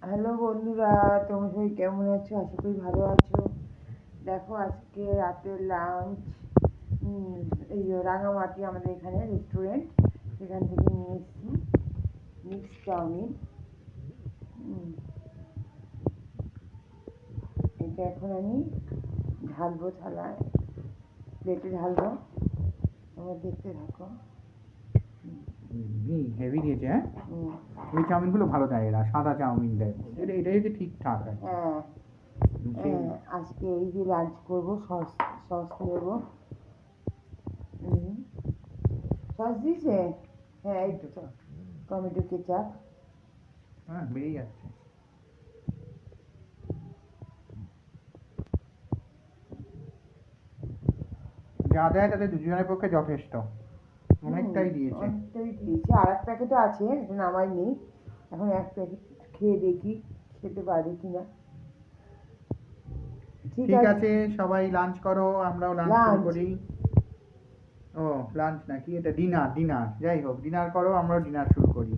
Hello বন্ধুরা, তোমরা সবাই কেমন আছো? আশা করি ভালো আছো। দেখো আজকে রাতের লাঞ্চ এই রাঙামাটি আমাদের এখানে রেস্টুরেন্ট, সেখান থেকে নিয়ে এসেছি মিক্স চাউমিন। এটা এখন আমি ঢালবো, থালায় প্লেটে ঢালবো, তোমরা দেখতে থাকো। হেভি দিয়েছে। হ্যাঁ, ওই চাউমিনগুলো ভালো দেয়, এরা সাদা চাউমিন দেয়, এটা যদি ঠিকঠাক আছে। আজকে এই যে লাঞ্চ করবো, সস নেবো। সস দিয়েছে? হ্যাঁ, এই তো টমেটো কেচাপ। হ্যাঁ, বেরিয়ে যাচ্ছে। যা দেয় তাদের দুজনের পক্ষে যথেষ্ট, অনেকটাই দিয়েছে। আর এক প্যাকেটও আছে, এটা নামাই নেই, এখন এক প্যাকেট খেয়ে দেখি খেতে পারি কিনা। ঠিক আছে, সবাই লাঞ্চ করো, আমরাও লাঞ্চ শুরু করি। ও লাঞ্চ নাকি, এটা ডিনার, যাই হোক, ডিনার করো, আমরাও ডিনার শুরু করি।